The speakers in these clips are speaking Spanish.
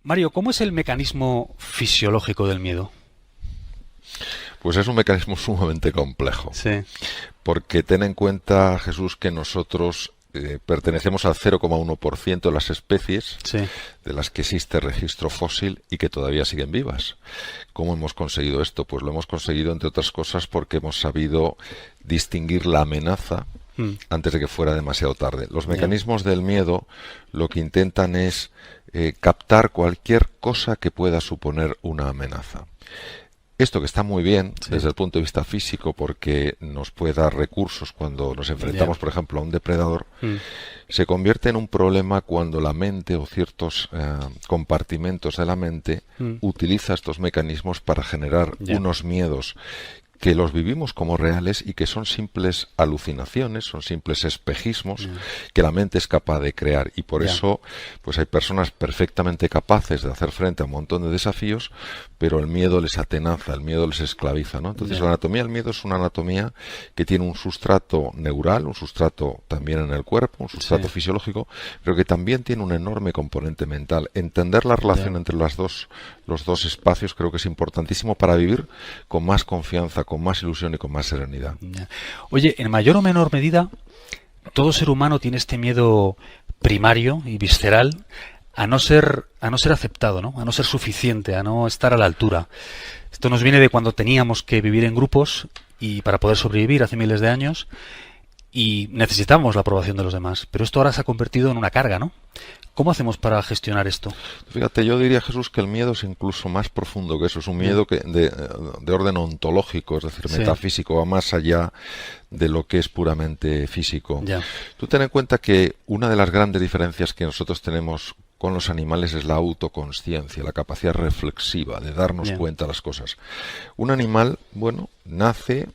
Mario, ¿cómo es el mecanismo fisiológico del miedo? Pues es un mecanismo sumamente complejo, Sí, porque ten en cuenta, Jesús, que nosotros pertenecemos al 0,1% de las especies sí, de las que existe registro fósil y que todavía siguen vivas. ¿Cómo hemos conseguido esto? Pues lo hemos conseguido, entre otras cosas, porque hemos sabido distinguir la amenaza antes de que fuera demasiado tarde. Los ya, mecanismos del miedo lo que intentan es captar cualquier cosa que pueda suponer una amenaza. Esto que está muy bien sí, desde el punto de vista físico porque nos puede dar recursos cuando nos ya, enfrentamos, por ejemplo, a un depredador, mm, se convierte en un problema cuando la mente o ciertos compartimentos de la mente mm, utiliza estos mecanismos para generar ya, unos miedos que los vivimos como reales y que son simples alucinaciones, son simples espejismos ya, que la mente es capaz de crear. Y por ya, eso, pues hay personas perfectamente capaces de hacer frente a un montón de desafíos, pero el miedo les atenaza, el miedo les esclaviza, ¿no? Entonces, ya, la anatomía del miedo es una anatomía que tiene un sustrato neural, un sustrato también en el cuerpo, un sustrato sí, fisiológico, pero que también tiene un enorme componente mental. Entender la ya, relación entre los dos espacios creo que es importantísimo para vivir con más confianza, con más ilusión y con más serenidad. ya. Oye, en mayor o menor medida, todo ser humano tiene este miedo primario y visceral a no ser aceptado, ¿no? A no ser suficiente, a no estar a la altura. Esto nos viene de cuando teníamos que vivir en grupos y para poder sobrevivir hace miles de años y necesitábamos la aprobación de los demás. Pero esto ahora se ha convertido en una carga, ¿no? ¿Cómo hacemos para gestionar esto? Fíjate, yo diría, Jesús, que el miedo es incluso más profundo que eso. Es un Ya, miedo de orden ontológico, es decir, sí, metafísico, va más allá de lo que es puramente físico. ya, Tú ten en cuenta que una de las grandes diferencias que nosotros tenemos con los animales es la autoconsciencia, la capacidad reflexiva de darnos ya, cuenta de las cosas. Un animal, bueno, nace,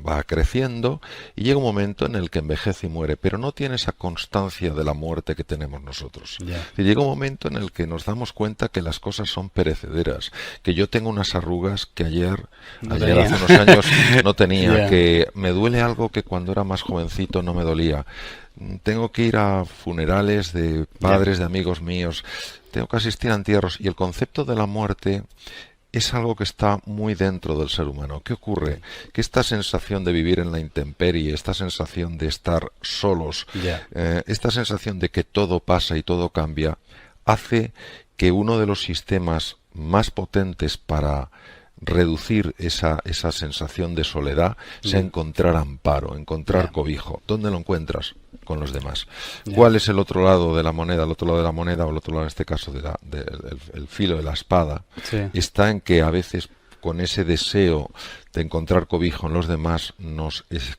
va creciendo y llega un momento en el que envejece y muere, pero no tiene esa constancia de la muerte que tenemos nosotros. ya. Y llega un momento en el que nos damos cuenta que las cosas son perecederas, que yo tengo unas arrugas que ayer No hace tenía. unos años no tenía, Ya, que me duele algo que cuando era más jovencito no me dolía. Tengo que ir a funerales de ya, padres, de amigos míos, tengo que asistir a entierros y el concepto de la muerte es algo que está muy dentro del ser humano. ¿Qué ocurre? Que esta sensación de vivir en la intemperie, esta sensación de estar solos, ya, esta sensación de que todo pasa y todo cambia, hace que uno de los sistemas más potentes para reducir esa sensación de soledad sea ya, encontrar amparo, encontrar ya, cobijo. ¿Dónde lo encuentras? Con los demás. ya, ¿Cuál es el otro lado de la moneda? El otro lado de la moneda, o el otro lado en este caso el filo de la espada, sí, está en que a veces con ese deseo de encontrar cobijo en los demás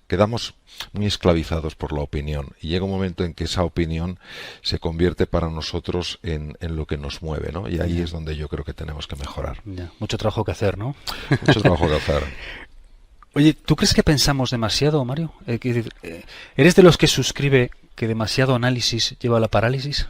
quedamos muy esclavizados por la opinión y llega un momento en que esa opinión se convierte para nosotros en lo que nos mueve, ¿no? Y ahí ya, es donde yo creo que tenemos que mejorar. ya. Mucho trabajo que hacer, ¿no? Mucho trabajo que hacer. Oye, ¿tú crees que pensamos demasiado, Mario? ¿Eres de los que suscribe que demasiado análisis lleva a la parálisis?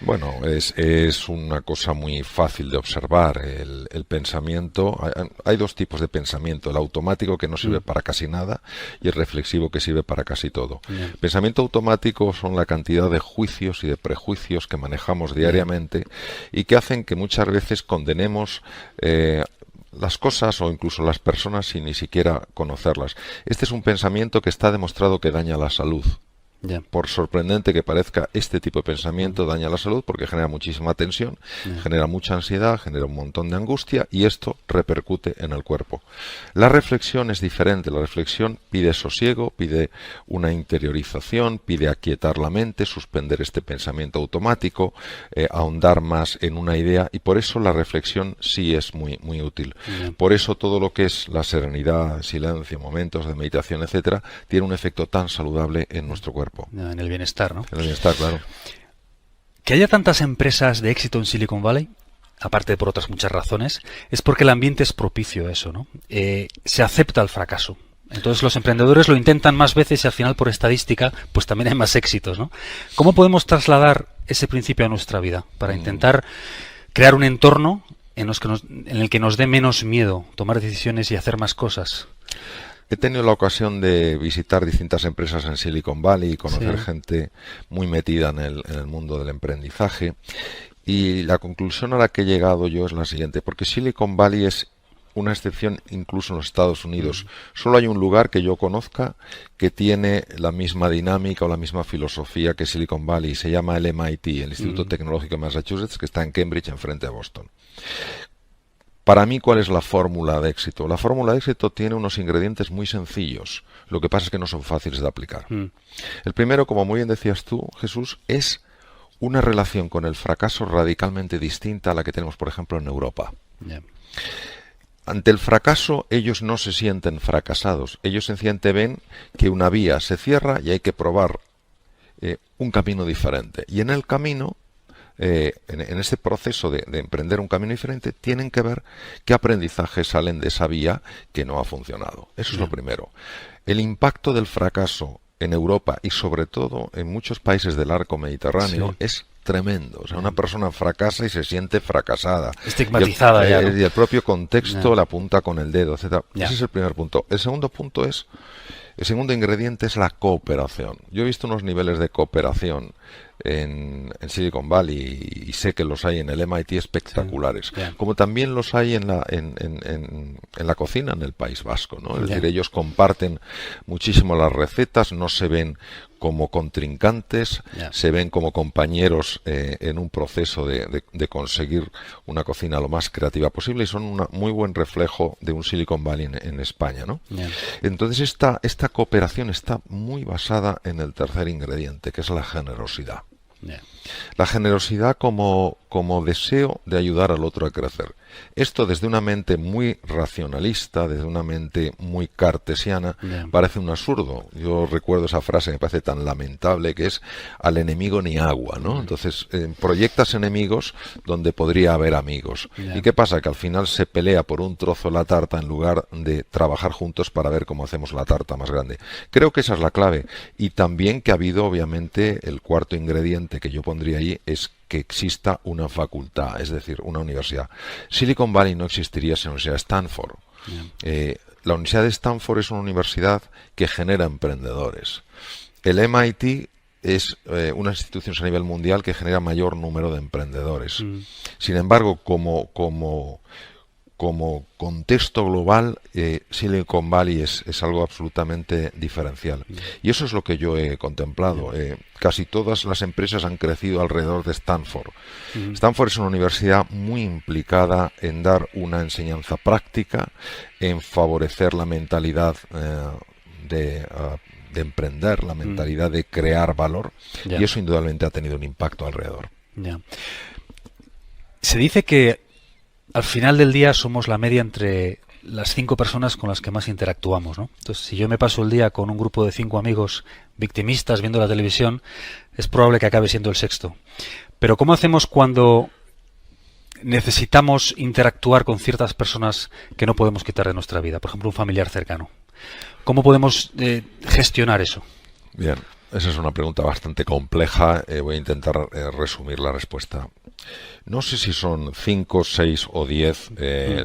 Bueno, es una cosa muy fácil de observar. El pensamiento, hay dos tipos de pensamiento, el automático que no sirve Mm, para casi nada y el reflexivo que sirve para casi todo. ya, El pensamiento automático son la cantidad de juicios y de prejuicios que manejamos ya, diariamente y que hacen que muchas veces condenemos las cosas o incluso las personas sin ni siquiera conocerlas. Este es un pensamiento que está demostrado que daña la salud. ya, Por sorprendente que parezca, este tipo de mm, pensamiento daña la salud porque genera muchísima tensión, ya, genera mucha ansiedad, genera un montón de angustia y esto repercute en el cuerpo. La reflexión es diferente. La reflexión pide sosiego, pide una interiorización, pide aquietar la mente, suspender este pensamiento automático, ahondar más en una idea y por eso la reflexión sí es muy, muy útil. ya, Por eso todo lo que es la serenidad, silencio, momentos de meditación, etcétera, tiene un efecto tan saludable en nuestro cuerpo. ya, en el bienestar, ¿no? El bienestar, claro. Que haya tantas empresas de éxito en Silicon Valley, aparte de por otras muchas razones, es porque el ambiente es propicio a eso, ¿no? Se acepta el fracaso. Entonces los emprendedores lo intentan más veces y al final por estadística pues también hay más éxitos, ¿no? ¿Cómo podemos trasladar ese principio a nuestra vida para intentar crear un entorno en el que nos dé menos miedo tomar decisiones y hacer más cosas? He tenido la ocasión de visitar distintas empresas en Silicon Valley y conocer Sí, gente muy metida en el mundo del emprendizaje. Y la conclusión a la que he llegado yo es la siguiente, porque Silicon Valley es una excepción incluso en los Estados Unidos. Solo hay un lugar que yo conozca que tiene la misma dinámica o la misma filosofía que Silicon Valley. Se llama el MIT, el Instituto Tecnológico de Massachusetts, que está en Cambridge, enfrente de Boston. Para mí, ¿cuál es la fórmula de éxito? La fórmula de éxito tiene unos ingredientes muy sencillos. Lo que pasa es que no son fáciles de aplicar. El primero, como muy bien decías tú, Jesús, es una relación con el fracaso radicalmente distinta a la que tenemos, por ejemplo, en Europa. Ante el fracaso, ellos no se sienten fracasados. Ellos sencillamente ven que una vía se cierra y hay que probar un camino diferente. Y en el camino, en ese proceso de emprender un camino diferente, tienen que ver qué aprendizajes salen de esa vía que no ha funcionado. Eso es lo primero. El impacto del fracaso en Europa y sobre todo en muchos países del arco mediterráneo es tremendo. O sea, una persona fracasa y se siente fracasada. Estigmatizada ya, ¿no? Y el propio contexto la apunta con el dedo, etcétera. Ese es el primer punto. El segundo punto es, el segundo ingrediente es la cooperación. Yo he visto unos niveles de cooperación en Silicon Valley y sé que los hay en el MIT espectaculares, como también los hay en la cocina en el País Vasco, ¿no? Es decir, ellos comparten muchísimo las recetas, no se ven como contrincantes, se ven como compañeros en un proceso de conseguir una cocina lo más creativa posible y son un muy buen reflejo de un Silicon Valley en España, ¿no? Entonces esta cooperación está muy basada en el tercer ingrediente, que es la generosidad. La generosidad como deseo de ayudar al otro a crecer. Esto desde una mente muy racionalista, desde una mente muy cartesiana, parece un absurdo. Yo recuerdo esa frase que me parece tan lamentable, que es al enemigo ni agua, ¿no? Entonces, proyectas enemigos donde podría haber amigos. ¿Y qué pasa? Que al final se pelea por un trozo de la tarta en lugar de trabajar juntos para ver cómo hacemos la tarta más grande. Creo que esa es la clave. Y también que ha habido, obviamente, el cuarto ingrediente que yo pondría ahí es que exista una facultad, es decir, una universidad. Silicon Valley no existiría sin la Universidad de Stanford. La Universidad de Stanford es una universidad que genera emprendedores. El MIT es una institución a nivel mundial que genera mayor número de emprendedores. Sin embargo, como contexto global, Silicon Valley es algo absolutamente diferencial. Y eso es lo que yo he contemplado. Casi todas las empresas han crecido alrededor de Stanford. Stanford es una universidad muy implicada en dar una enseñanza práctica, en favorecer la mentalidad de emprender, la mentalidad de crear valor, y eso indudablemente ha tenido un impacto alrededor. Se dice que al final del día somos la media entre las 5 personas con las que más interactuamos, ¿no? Entonces, si yo me paso el día con un grupo de 5 amigos victimistas viendo la televisión, es probable que acabe siendo el sexto. Pero ¿cómo hacemos cuando necesitamos interactuar con ciertas personas que no podemos quitar de nuestra vida? Por ejemplo, un familiar cercano. ¿Cómo podemos gestionar eso? Bien, esa es una pregunta bastante compleja. Voy a intentar resumir la respuesta. No sé si son 5, 6 o 10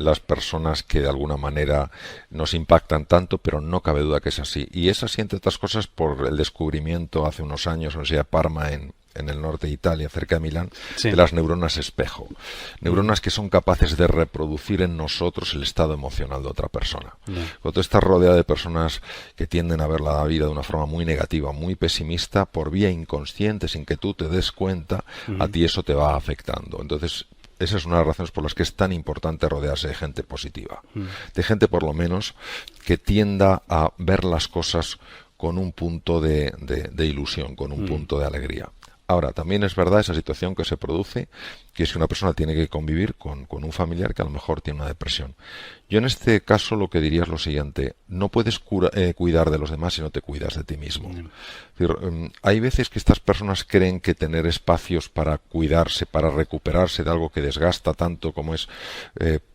las personas que de alguna manera nos impactan tanto, pero no cabe duda que es así. Y es así, entre otras cosas, por el descubrimiento hace unos años en la Universidad de Parma, en el norte de Italia, cerca de Milán, de las neuronas espejo. Neuronas que son capaces de reproducir en nosotros el estado emocional de otra persona. Cuando tú estás rodeado de personas que tienden a ver la vida de una forma muy negativa, muy pesimista, por vía inconsciente, sin que tú te des cuenta, a ti eso te va afectando. Entonces, esa es una de las razones por las que es tan importante rodearse de gente positiva. De gente, por lo menos, que tienda a ver las cosas con un punto de ilusión, con un punto de alegría. Ahora, también es verdad esa situación que se produce, que es que una persona tiene que convivir con un familiar que a lo mejor tiene una depresión. Yo en este caso lo que diría es lo siguiente: no puedes cuidar de los demás si no te cuidas de ti mismo. Es decir, hay veces que estas personas creen que tener espacios para cuidarse, para recuperarse de algo que desgasta tanto como es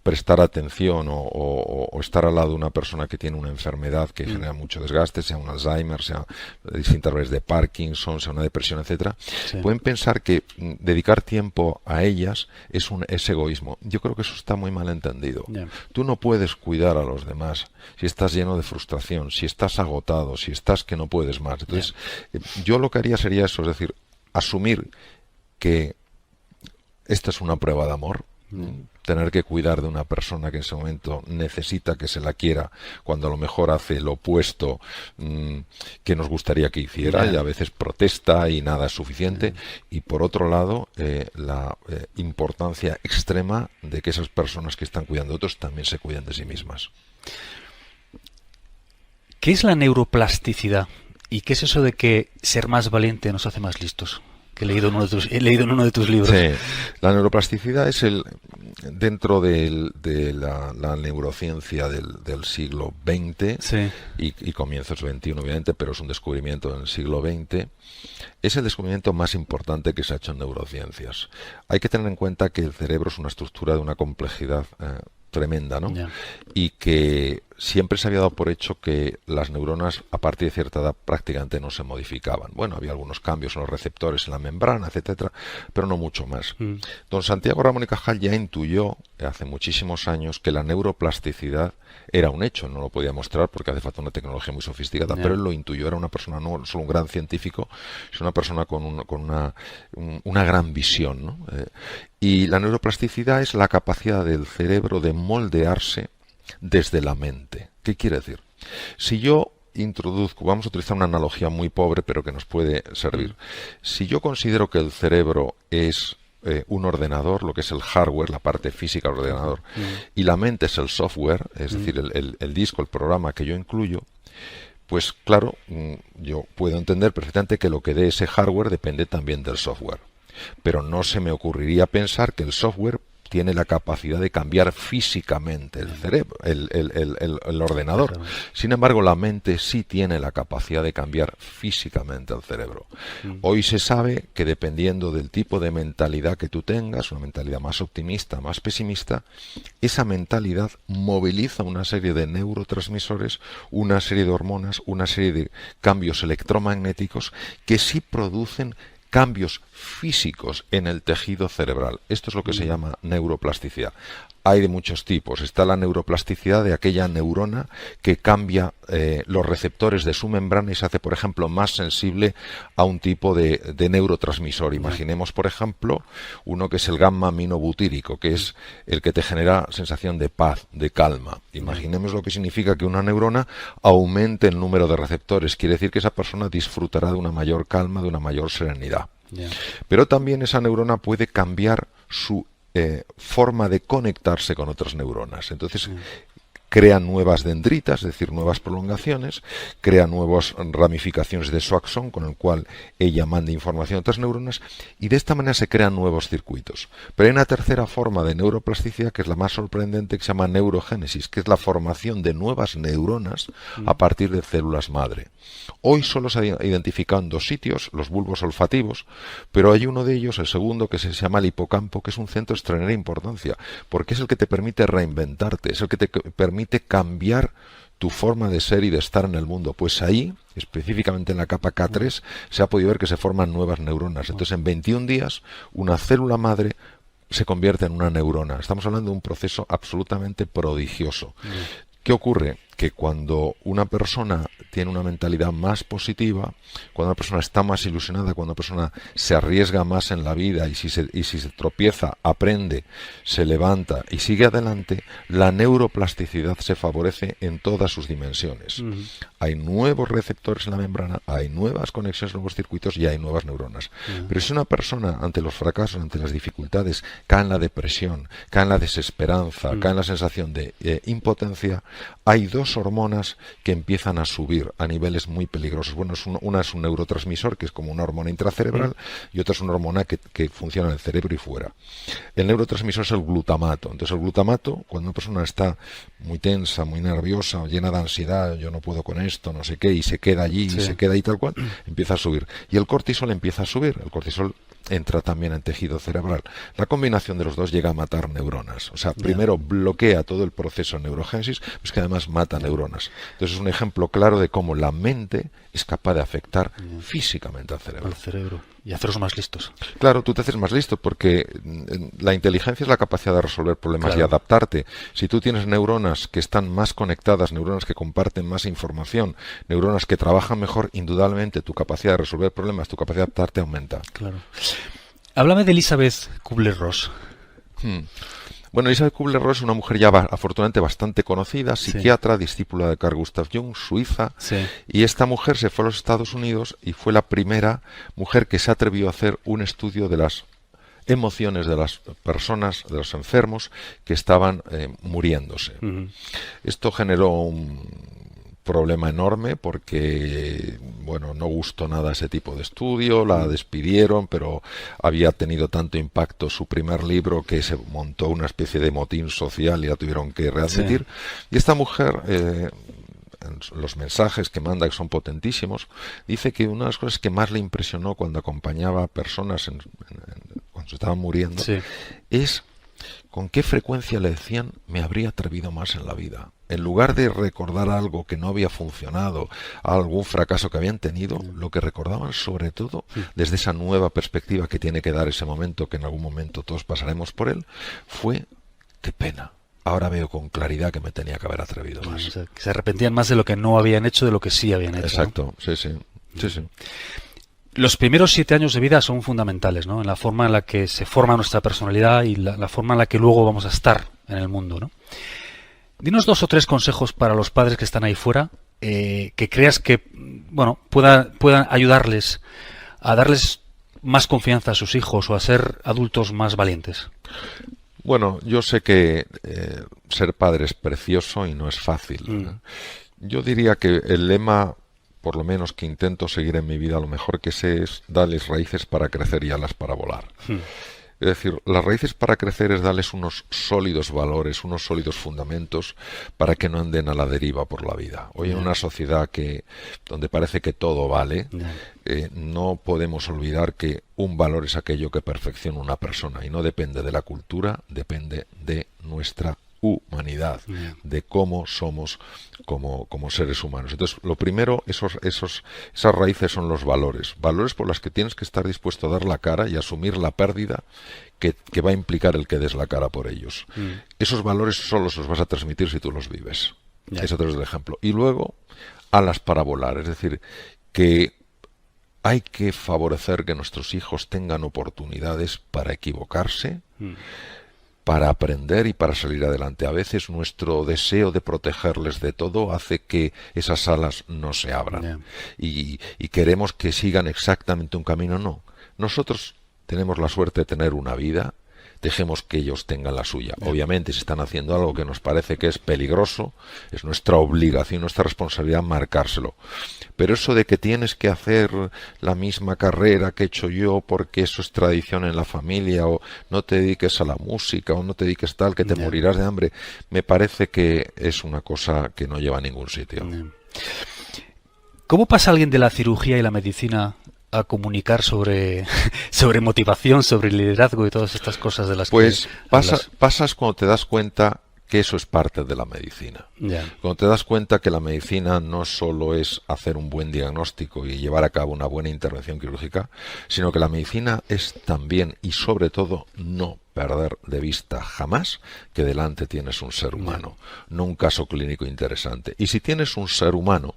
prestar atención o estar al lado de una persona que tiene una enfermedad que genera mucho desgaste, sea un Alzheimer, sea distintas veces de Parkinson, sea una depresión, etcétera, pueden pensar que dedicar tiempo a ellas es egoísmo. Yo creo que eso está muy mal entendido. Tú no puedes cuidar a los demás si estás lleno de frustración, si estás agotado, si estás que no puedes más. Entonces, yo lo que haría sería eso, es decir, asumir que esta es una prueba de amor. Tener que cuidar de una persona que en ese momento necesita que se la quiera, cuando a lo mejor hace lo opuesto que nos gustaría que hiciera, y a veces protesta y nada es suficiente. Y por otro lado, la importancia extrema de que esas personas que están cuidando de otros también se cuiden de sí mismas. ¿Qué es la neuroplasticidad? ¿Y qué es eso de que ser más valiente nos hace más listos? Que he leído en uno de tus libros. Sí, la neuroplasticidad es dentro de la neurociencia del siglo XX, sí, y comienzos del XXI, obviamente, pero es un descubrimiento del siglo XX. Es el descubrimiento más importante que se ha hecho en neurociencias. Hay que tener en cuenta que el cerebro es una estructura de una complejidad tremenda, ¿no? Yeah. Y que siempre se había dado por hecho que las neuronas a partir de cierta edad prácticamente no se modificaban. Bueno, había algunos cambios en los receptores en la membrana, etcétera, pero no mucho más. Don Santiago Ramón y Cajal ya intuyó hace muchísimos años que la neuroplasticidad era un hecho. No lo podía mostrar porque hace falta una tecnología muy sofisticada, pero él lo intuyó. Era una persona, no solo un gran científico, sino una persona con una gran visión, ¿no? Y la neuroplasticidad es la capacidad del cerebro de moldearse desde la mente. ¿Qué quiere decir? Si yo introduzco, vamos a utilizar una analogía muy pobre pero que nos puede servir. Si yo considero que el cerebro es un ordenador, lo que es el hardware, la parte física del ordenador, y la mente es el software, es decir, el disco, el programa que yo incluyo, pues claro, yo puedo entender perfectamente que lo que dé ese hardware depende también del software. Pero no se me ocurriría pensar que el software tiene la capacidad de cambiar físicamente el cerebro, el ordenador. Sin embargo, la mente sí tiene la capacidad de cambiar físicamente el cerebro. Hoy se sabe que dependiendo del tipo de mentalidad que tú tengas, una mentalidad más optimista, más pesimista, esa mentalidad moviliza una serie de neurotransmisores, una serie de hormonas, una serie de cambios electromagnéticos que sí producen cambios físicos en el tejido cerebral. Esto es lo que se llama neuroplasticidad. Hay de muchos tipos. Está la neuroplasticidad de aquella neurona que cambia los receptores de su membrana y se hace, por ejemplo, más sensible a un tipo de neurotransmisor. Imaginemos, por ejemplo, uno que es el gamma aminobutírico, que es el que te genera sensación de paz, de calma. Imaginemos lo que significa que una neurona aumente el número de receptores. Quiere decir que esa persona disfrutará de una mayor calma, de una mayor serenidad. Pero también esa neurona puede cambiar su forma de conectarse con otras neuronas. Entonces crea nuevas dendritas, es decir, nuevas prolongaciones, crea nuevas ramificaciones de su axón con el cual ella manda información a otras neuronas, y de esta manera se crean nuevos circuitos. Pero hay una tercera forma de neuroplasticidad que es la más sorprendente, que se llama neurogénesis, que es la formación de nuevas neuronas a partir de células madre. Hoy solo se ha identificado en 2 sitios, los bulbos olfativos, pero hay uno de ellos, el segundo, que se llama el hipocampo, que es un centro de extraordinaria importancia, porque es el que te permite reinventarte, es el que te permite cambiar tu forma de ser y de estar en el mundo. Pues ahí, específicamente en la capa K3, se ha podido ver que se forman nuevas neuronas. Entonces, en 21 días, una célula madre se convierte en una neurona. Estamos hablando de un proceso absolutamente prodigioso. ¿Qué ocurre? Que cuando una persona tiene una mentalidad más positiva, cuando una persona está más ilusionada, cuando una persona se arriesga más en la vida y si se tropieza, aprende, se levanta y sigue adelante, la neuroplasticidad se favorece en todas sus dimensiones. Hay nuevos receptores en la membrana, hay nuevas conexiones, nuevos circuitos y hay nuevas neuronas. Pero si una persona ante los fracasos, ante las dificultades, cae en la depresión, cae en la desesperanza, cae en la sensación de impotencia, hay 2 hormonas que empiezan a subir a niveles muy peligrosos. Bueno, una es un neurotransmisor, que es como una hormona intracerebral, y otra es una hormona que funciona en el cerebro y fuera. El neurotransmisor es el glutamato. Entonces el glutamato, cuando una persona está muy tensa, muy nerviosa, llena de ansiedad, yo no puedo con esto, no sé qué, y se queda allí, y se queda ahí tal cual, empieza a subir. Y el cortisol empieza a subir. El cortisol entra también en tejido cerebral. La combinación de los dos llega a matar neuronas. O sea, primero bloquea todo el proceso de neurogénesis, pues que además mata neuronas. Entonces es un ejemplo claro de cómo la mente es capaz de afectar físicamente al cerebro. Al cerebro. Y hacerlos más listos. Claro, tú te haces más listo porque la inteligencia es la capacidad de resolver problemas y adaptarte. Si tú tienes neuronas que están más conectadas, neuronas que comparten más información, neuronas que trabajan mejor, indudablemente tu capacidad de resolver problemas, tu capacidad de adaptarte aumenta. Claro. Háblame de Elizabeth Kubler-Ross. Bueno, Elizabeth Kubler-Ross es una mujer ya afortunadamente bastante conocida, psiquiatra, discípula de Carl Gustav Jung, suiza, y esta mujer se fue a los Estados Unidos y fue la primera mujer que se atrevió a hacer un estudio de las emociones de las personas, de los enfermos que estaban muriéndose. Esto generó un problema enorme porque, bueno, no gustó nada ese tipo de estudio, la despidieron, pero había tenido tanto impacto su primer libro que se montó una especie de motín social y la tuvieron que readmitir. Y esta mujer, los mensajes que manda, que son potentísimos, dice que una de las cosas que más le impresionó cuando acompañaba a personas cuando se estaban muriendo es con qué frecuencia le decían: me habría atrevido más en la vida. En lugar de recordar algo que no había funcionado, algún fracaso que habían tenido, lo que recordaban sobre todo, desde esa nueva perspectiva que tiene que dar ese momento, que en algún momento todos pasaremos por él, fue: qué pena. Ahora veo con claridad que me tenía que haber atrevido más. O sea, que se arrepentían más de lo que no habían hecho de lo que sí habían hecho. Exacto, ¿no? Sí. Los primeros 7 años de vida son fundamentales, ¿no? En la forma en la que se forma nuestra personalidad y la forma en la que luego vamos a estar en el mundo, ¿no? Dinos 2 o 3 consejos para los padres que están ahí fuera, que creas que, bueno, puedan ayudarles a darles más confianza a sus hijos o a ser adultos más valientes. Bueno, yo sé que ser padre es precioso y no es fácil. Yo diría que el lema, por lo menos que intento seguir en mi vida, lo mejor que sé es: darles raíces para crecer y alas para volar. Es decir, las raíces para crecer es darles unos sólidos valores, unos sólidos fundamentos para que no anden a la deriva por la vida. Hoy en una sociedad donde parece que todo vale, no podemos olvidar que un valor es aquello que perfecciona una persona y no depende de la cultura, depende de nuestra humanidad, de cómo somos como seres humanos. Entonces, lo primero, esas raíces son los valores por los que tienes que estar dispuesto a dar la cara y asumir la pérdida que va a implicar el que des la cara por ellos. Esos valores solo se los vas a transmitir si tú los vives. Eso te lo doy de ejemplo. Y luego, alas para volar, es decir, que hay que favorecer que nuestros hijos tengan oportunidades para equivocarse, para aprender y para salir adelante. A veces nuestro deseo de protegerles de todo hace que esas alas no se abran. Y queremos que sigan exactamente un camino. No. Nosotros tenemos la suerte de tener una vida, dejemos que ellos tengan la suya. Obviamente, si están haciendo algo que nos parece que es peligroso, es nuestra obligación, nuestra responsabilidad marcárselo. Pero eso de que tienes que hacer la misma carrera que he hecho yo porque eso es tradición en la familia, o no te dediques a la música, o no te dediques tal, que te morirás de hambre, me parece que es una cosa que no lleva a ningún sitio. ¿Cómo pasa alguien de la cirugía y la medicina a comunicar sobre motivación, sobre liderazgo y todas estas cosas de las que pasas cuando te das cuenta que eso es parte de la medicina. Cuando te das cuenta que la medicina no solo es hacer un buen diagnóstico y llevar a cabo una buena intervención quirúrgica, sino que la medicina es también y sobre todo no perder de vista jamás que delante tienes un ser humano, no un caso clínico interesante. Y si tienes un ser humano,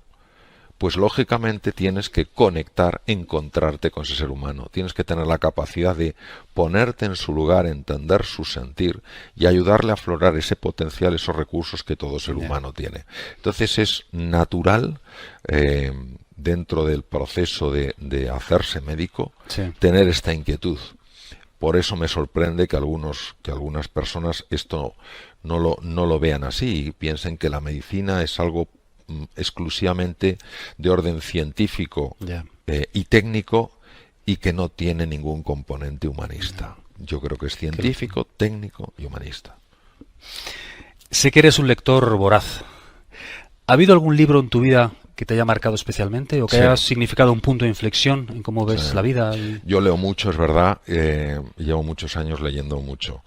pues lógicamente tienes que conectar, encontrarte con ese ser humano. Tienes que tener la capacidad de ponerte en su lugar, entender su sentir y ayudarle a aflorar ese potencial, esos recursos que todo ser humano tiene. Entonces es natural, dentro del proceso de hacerse médico, tener esta inquietud. Por eso me sorprende que algunas personas esto no lo vean así y piensen que la medicina es algo exclusivamente de orden científico y técnico y que no tiene ningún componente humanista. Yo creo que es científico, técnico y humanista. Sé que eres un lector voraz. ¿Ha habido algún libro en tu vida que te haya marcado especialmente o que haya significado un punto de inflexión en cómo ves la vida? Yo leo mucho, es verdad. Llevo muchos años leyendo mucho.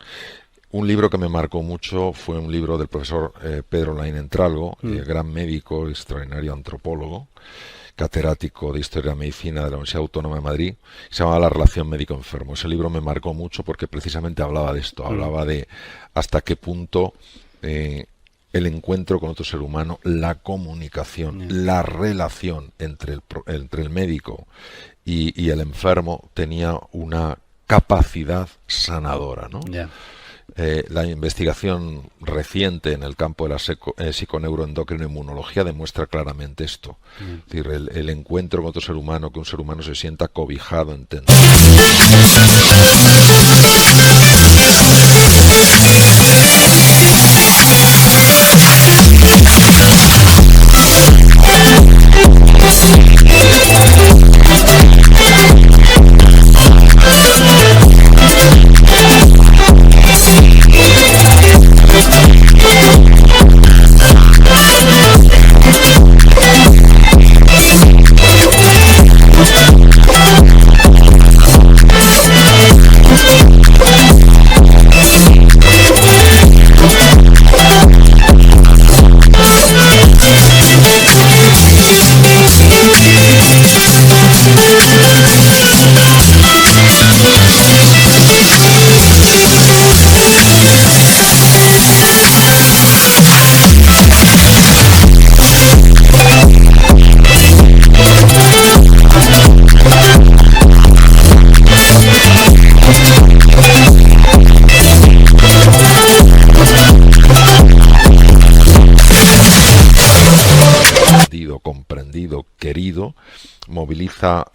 Un libro que me marcó mucho fue un libro del profesor Pedro Laín Entralgo, gran médico, extraordinario antropólogo, catedrático de Historia de la Medicina de la Universidad Autónoma de Madrid. Se llamaba La relación médico-enfermo. Ese libro me marcó mucho porque precisamente hablaba de esto, hablaba de hasta qué punto el encuentro con otro ser humano, la comunicación, la relación entre el médico y el enfermo tenía una capacidad sanadora, ¿no? Ya. La investigación reciente en el campo de la psiconeuroendocrinoinmunología demuestra claramente esto. Es decir, el encuentro con otro ser humano, que un ser humano se sienta cobijado, entendido. Comprendido, querido, moviliza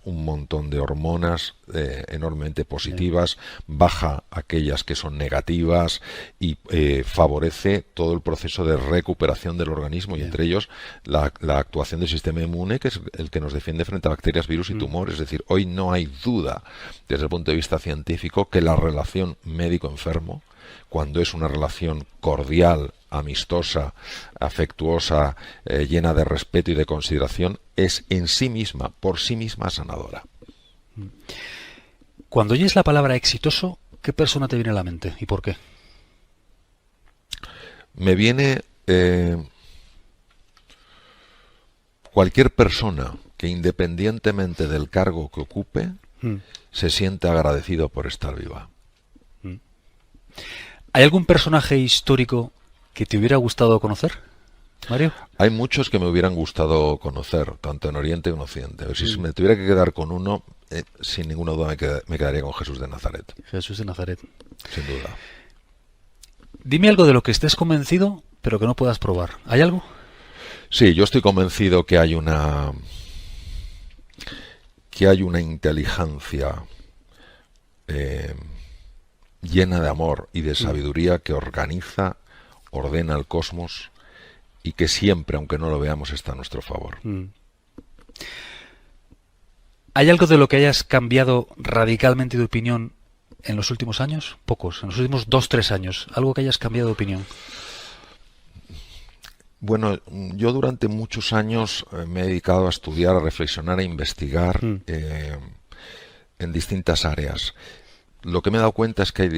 un montón de hormonas enormemente positivas, baja aquellas que son negativas y favorece todo el proceso de recuperación del organismo, y entre ellos la actuación del sistema inmune, que es el que nos defiende frente a bacterias, virus y tumores. Es decir, hoy no hay duda desde el punto de vista científico que la relación médico-enfermo, cuando es una relación cordial, amistosa, afectuosa, llena de respeto y de consideración, es en sí misma, por sí misma, sanadora. Cuando oyes la palabra exitoso, ¿qué persona te viene a la mente y por qué? Me viene cualquier persona que, independientemente del cargo que ocupe, se siente agradecido por estar viva. ¿Hay algún personaje histórico que te hubiera gustado conocer, Mario? Hay muchos que me hubieran gustado conocer, tanto en Oriente como en Occidente. Si me tuviera que quedar con uno, sin ninguna duda me quedaría con Jesús de Nazaret. Jesús de Nazaret. Sin duda. Dime algo de lo que estés convencido, pero que no puedas probar. ¿Hay algo? Sí, yo estoy convencido que hay una inteligencia llena de amor y de sabiduría que ordena el cosmos y que siempre, aunque no lo veamos, está a nuestro favor. ¿Hay algo de lo que hayas cambiado radicalmente de opinión en los últimos años? Pocos, en los últimos 2-3 años. ¿Algo que hayas cambiado de opinión? Bueno, yo durante muchos años me he dedicado a estudiar, a reflexionar, a investigar en distintas áreas. Lo que me he dado cuenta es que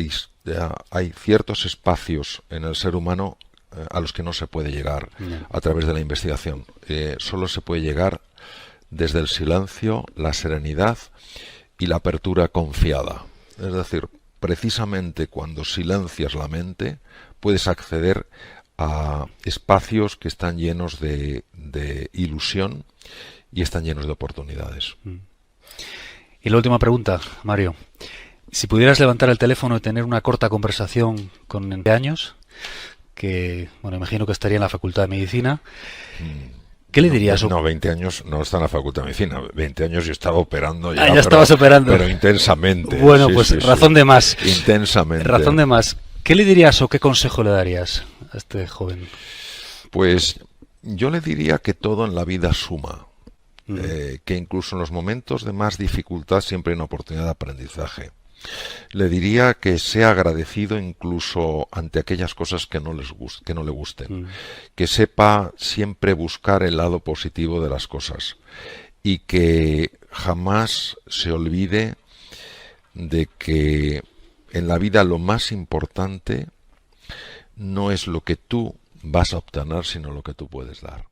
hay ciertos espacios en el ser humano a los que no se puede llegar a través de la investigación. Solo se puede llegar desde el silencio, la serenidad y la apertura confiada. Es decir, precisamente cuando silencias la mente, puedes acceder a espacios que están llenos de ilusión y están llenos de oportunidades. Y la última pregunta, Mario. Si pudieras levantar el teléfono y tener una corta conversación con 20 años, que, bueno, imagino que estaría en la Facultad de Medicina, ¿qué le dirías? No, 20 años no está en la Facultad de Medicina. 20 años yo estaba operando ya. Ya estabas operando. Pero intensamente. Bueno, sí, pues razón de más. Intensamente. Razón de más. ¿Qué le dirías o qué consejo le darías a este joven? Pues yo le diría que todo en la vida suma. Que incluso en los momentos de más dificultad siempre hay una oportunidad de aprendizaje. Le diría que sea agradecido incluso ante aquellas cosas que no le gusten, que sepa siempre buscar el lado positivo de las cosas y que jamás se olvide de que en la vida lo más importante no es lo que tú vas a obtener, sino lo que tú puedes dar.